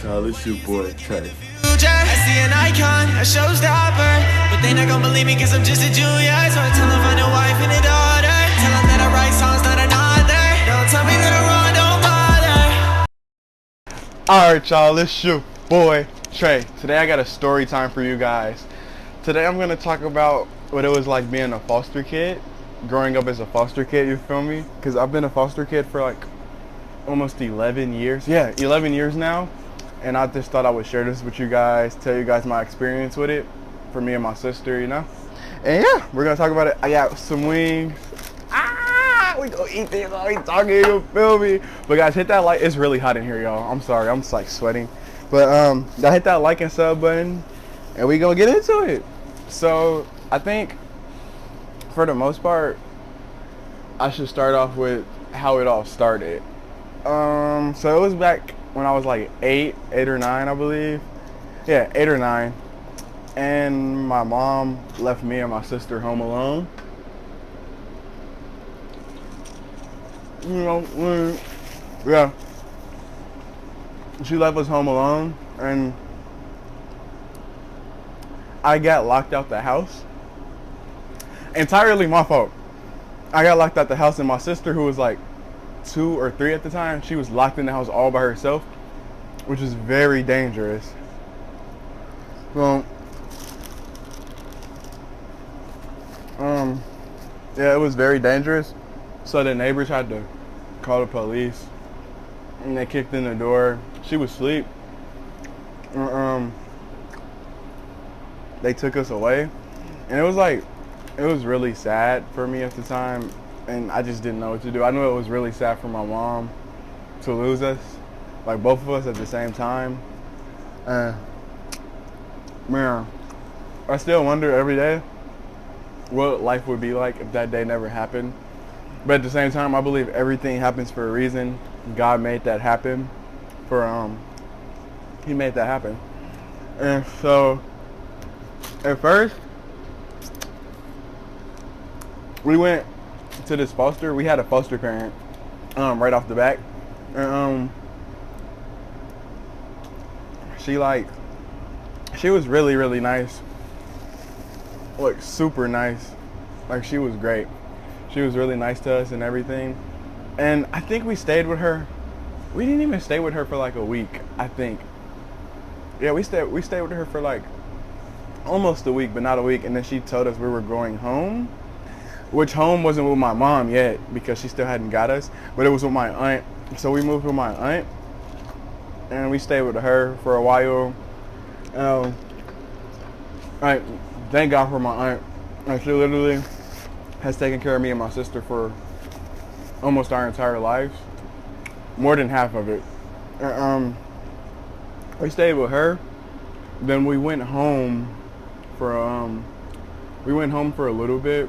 Child, it's your boy, Trey. I see an icon, a showstopper, but they not gonna believe me cause I'm just a junior. So I tell them find a wife and a daughter. Tell them that I write songs, not another. Don't tell me that I'm wrong, don't bother. Alright y'all, it's your boy, Trey. Today I got a story time for you guys. Today I'm gonna talk about what it was like being a foster kid. Growing up as a foster kid, you feel me? Because I've been a foster kid for like almost 11 years. Yeah, 11 years now. And I just thought I would share this with you guys, tell you guys my experience with it for me and my sister, you know? And yeah, we're gonna talk about it. I got some wings. We gonna eat this while we talking, you feel me? But guys, hit that like. It's really hot in here, y'all. I'm sorry, I'm just like sweating. But y'all hit that like and sub button, and we gonna get into it. So I think for the most part, I should start off with how it all started. So it was back when I was like 8 or 9, I believe. Yeah, 8 or 9. And my mom left me and my sister home alone. You know, yeah. She left us home alone, and I got locked out the house. Entirely my fault. I got locked out the house, and my sister, who was like 2 or 3 at the time, she was locked in the house all by herself, which is very dangerous. Well, yeah, it was very dangerous. So the neighbors had to call the police, and they kicked in the door. She was asleep. They took us away, and it was like, it was really sad for me at the time, and I just didn't know what to do. I knew it was really sad for my mom to lose us, like both of us at the same time. Man, I still wonder every day what life would be like if that day never happened. But at the same time, I believe everything happens for a reason. God made that happen. He made that happen. And so, at first, we went to this foster. We had a foster parent, right off the back. And, she was really, really nice. Like, super nice. Like, she was great. She was really nice to us and everything. And I think we stayed with her. We didn't even stay with her for like a week, I think. Yeah, we stayed with her for like almost a week, but not a week. And then she told us we were going home, which home wasn't with my mom yet because she still hadn't got us, but it was with my aunt. So we moved with my aunt, and we stayed with her for a while. Thank God for my aunt. Like, she literally has taken care of me and my sister for almost our entire lives, more than half of it. We stayed with her. Then we went home for a little bit.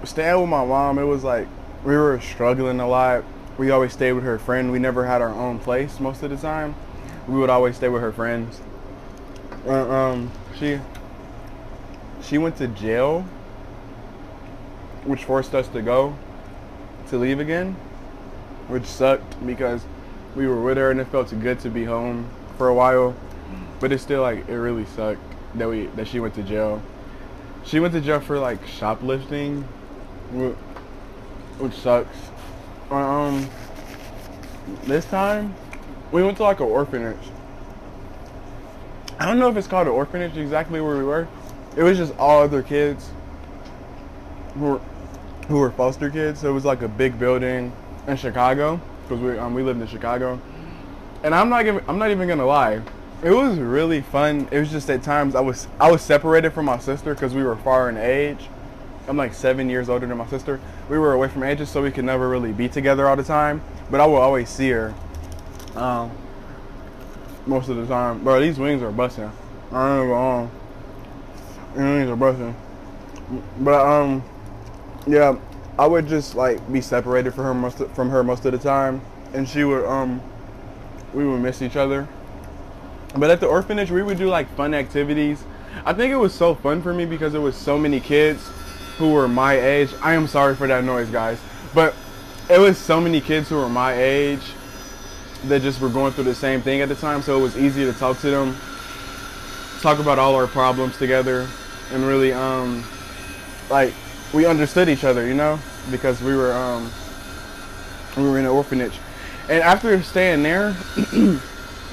Staying with my mom, it was like we were struggling a lot. We always stayed with her friend. We never had our own place most of the time. We would always stay with her friends. She went to jail, which forced us to leave again, which sucked because we were with her and it felt good to be home for a while. But it's still like, it really sucked that she went to jail. She went to jail for like shoplifting, which sucks. This time we went to like an orphanage. I don't know if it's called an orphanage exactly where we were. It was just all other kids who were foster kids. So it was like a big building in Chicago, because we lived in Chicago. And I'm not even gonna lie, it was really fun. It was just at times I was separated from my sister because we were far in age. I'm like 7 years older than my sister. We were away from ages, so we could never really be together all the time. But I will always see her most of the time. Bro, these wings are busting. I don't know. These wings are busting. But yeah, I would just like be separated from her most of the time, and she would we would miss each other. But at the orphanage, we would do like fun activities. I think it was so fun for me because it was so many kids who were my age. I am sorry for that noise, guys, but it was so many kids who were my age that just were going through the same thing at the time, so it was easy to talk to them, talk about all our problems together, and really like we understood each other, you know, because we were in an orphanage. And after staying there,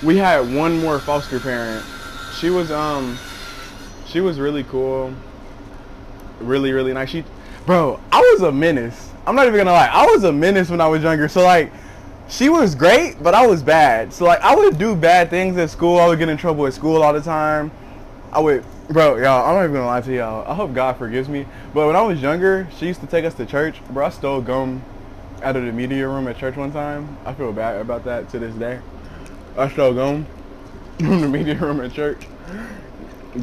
we had one more foster parent. She was really cool, really nice. Bro, I was a menace. I'm not even gonna lie, I was a menace when I was younger. So like, she was great, but I was bad. So like, I would do bad things at school. I would get in trouble at school all the time. Bro, y'all, I'm not even gonna lie to y'all. I hope God forgives me. But when I was younger, she used to take us to church. Bro, I stole gum out of the media room at church one time. I feel bad about that to this day. I stole gum from the media room at church.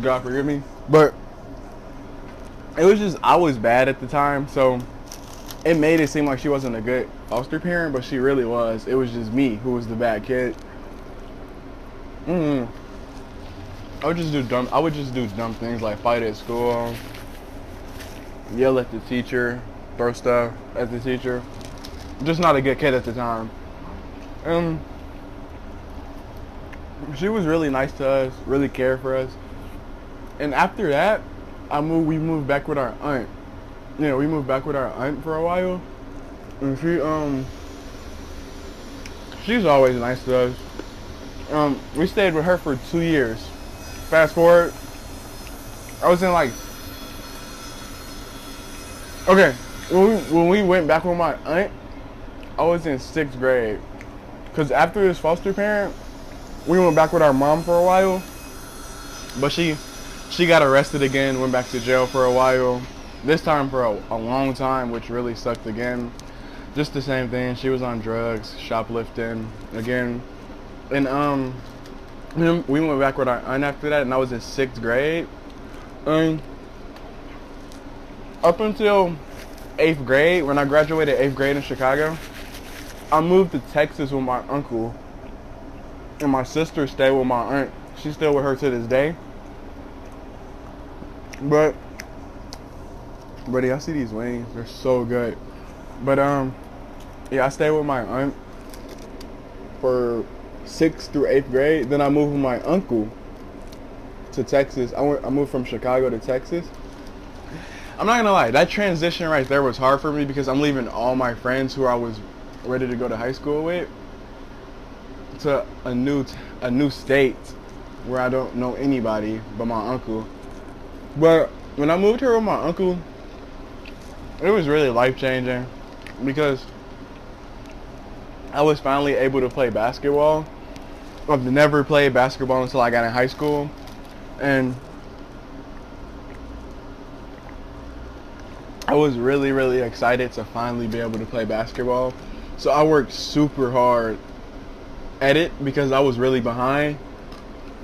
God forgive me. But it was just, I was bad at the time, so it made it seem like she wasn't a good foster parent, but she really was. It was just me who was the bad kid. I would just do dumb things like fight at school, yell at the teacher, throw stuff at the teacher. Just not a good kid at the time. She was really nice to us, really cared for us. And after that, we moved back with our aunt. Yeah, we moved back with our aunt for a while. And she's always nice to us. We stayed with her for 2 years. Fast forward, I was in like, okay, when we went back with my aunt, I was in 6th grade. Cause after this foster parent, we went back with our mom for a while, but she got arrested again, went back to jail for a while. This time for a long time, which really sucked again. Just the same thing. She was on drugs, shoplifting again, and we went back with our aunt after that, and I was in 6th grade. Up until 8th grade, when I graduated 8th grade in Chicago, I moved to Texas with my uncle, and my sister stayed with my aunt. She's still with her to this day. But y'all see these wings? They're so good. But yeah, I stayed with my aunt for 6th through 8th grade. Then I moved with my uncle to Texas. I moved from Chicago to Texas. I'm not gonna lie, that transition right there was hard for me because I'm leaving all my friends who I was ready to go to high school with to a new state where I don't know anybody but my uncle. But when I moved here with my uncle, it was really life-changing because I was finally able to play basketball. I've never played basketball until I got in high school, and I was really excited to finally be able to play basketball. So I worked super hard at it because I was really behind,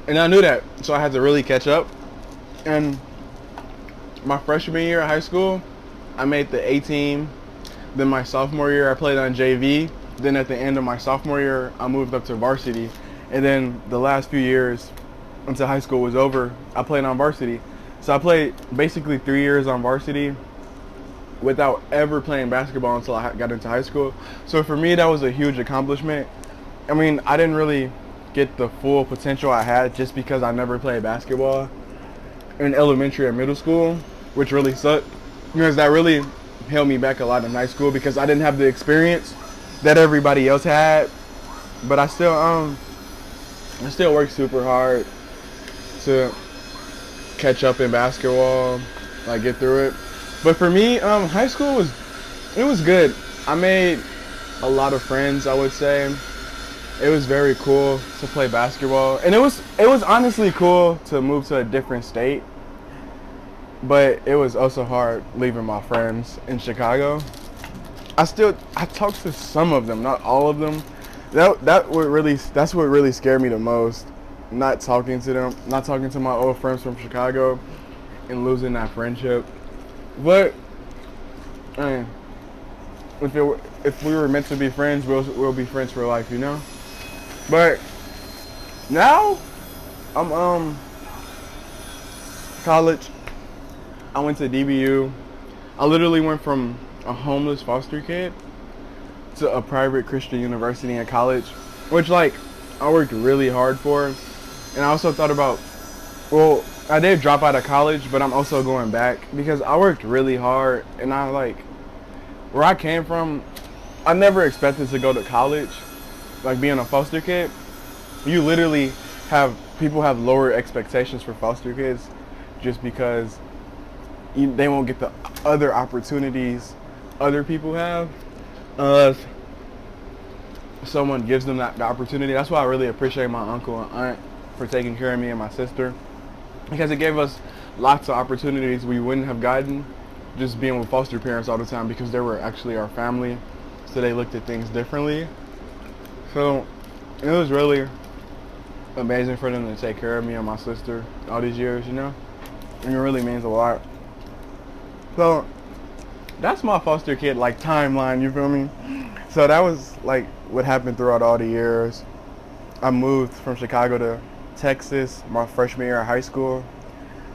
and I knew that, so I had to really catch up. And my freshman year of high school, I made the A team. Then my sophomore year, I played on JV. Then at the end of my sophomore year, I moved up to varsity. And then the last few years until high school was over, I played on varsity. So I played basically 3 years on varsity without ever playing basketball until I got into high school. So for me, that was a huge accomplishment. I mean, I didn't really get the full potential I had just because I never played basketball in elementary and middle school, which really sucked because that really held me back a lot in high school because I didn't have the experience that everybody else had. But I still worked super hard to catch up in basketball, like get through it. But for me, high school was good. I made a lot of friends, I would say. It was very cool to play basketball, and it was honestly cool to move to a different state. But it was also hard leaving my friends in Chicago. I talked to some of them, not all of them. That's what really scared me the most. Not talking to them, not talking to my old friends from Chicago, and losing that friendship. But I mean, if we were meant to be friends, we'll be friends for life, you know. But now I'm college. I went to DBU. I literally went from a homeless foster kid to a private Christian university in college. which like I worked really hard for. And I also thought about, well, I did drop out of college, but I'm also going back because I worked really hard. And I like, where I came from, I never expected to go to college. Like being a foster kid, you literally people have lower expectations for foster kids just because they won't get the other opportunities other people have unless someone gives them the opportunity. That's why I really appreciate my uncle and aunt for taking care of me and my sister, because it gave us lots of opportunities we wouldn't have gotten just being with foster parents all the time, because they were actually our family, so they looked at things differently. So it was really amazing for them to take care of me and my sister all these years, you know? And it really means a lot. So that's my foster kid like timeline, you feel me? So that was like what happened throughout all the years. I moved from Chicago to Texas my freshman year of high school.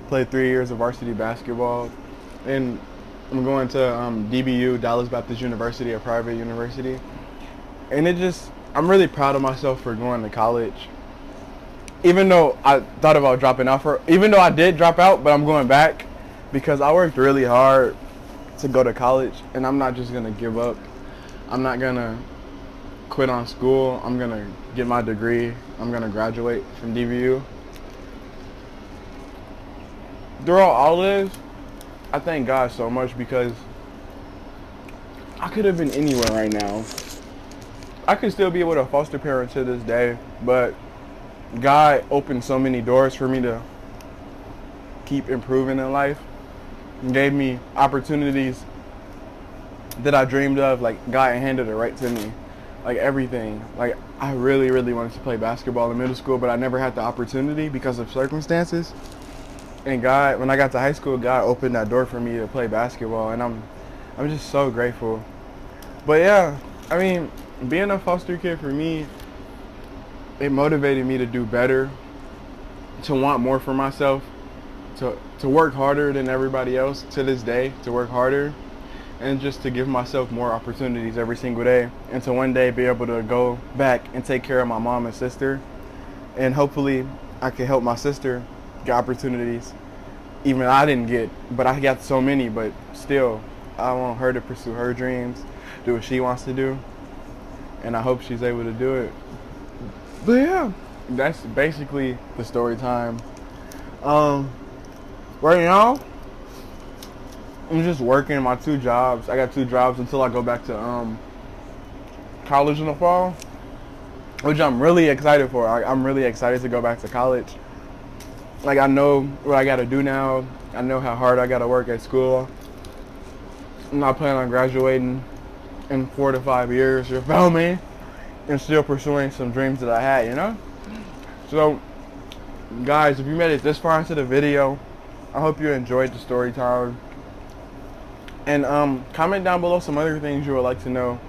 Played 3 years of varsity basketball. And I'm going to DBU, Dallas Baptist University, a private university. And I'm really proud of myself for going to college. Even though I thought about dropping out even though I did drop out, but I'm going back because I worked really hard to go to college, and I'm not just gonna give up. I'm not gonna quit on school. I'm gonna get my degree. I'm gonna graduate from DBU. Throughout all this, I thank God so much, because I could have been anywhere right now. I could still be with a foster parent to this day, but God opened so many doors for me to keep improving in life and gave me opportunities that I dreamed of. Like, God handed it right to me. Like, everything. Like, I really, really wanted to play basketball in middle school, but I never had the opportunity because of circumstances. And God, when I got to high school, God opened that door for me to play basketball, and I'm just so grateful. But yeah, I mean, being a foster kid for me, it motivated me to do better, to want more for myself, to work harder than everybody else to this day, to work harder, and just to give myself more opportunities every single day, and to one day be able to go back and take care of my mom and sister, and hopefully I can help my sister get opportunities even I didn't get, but I got so many. But still, I want her to pursue her dreams, do what she wants to do, and I hope she's able to do it. But yeah, that's basically the story time. Right now, I'm just working my 2 jobs. I got 2 jobs until I go back to college in the fall, which I'm really excited for. I'm really excited to go back to college. Like, I know what I gotta do now. I know how hard I gotta work at school. I'm not planning on graduating in 4 to 5 years, you feel me? And still pursuing some dreams that I had, you know? So, guys, if you made it this far into the video, I hope you enjoyed the story time. And comment down below some other things you would like to know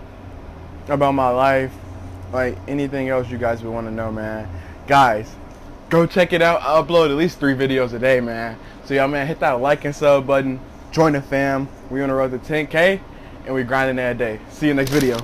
about my life. Like, anything else you guys would want to know, man. Guys, go check it out. I upload at least 3 videos a day, man. So, y'all, man, hit that like and sub button. Join the fam. We on the road to 10K, and we grinding that day. See you next video.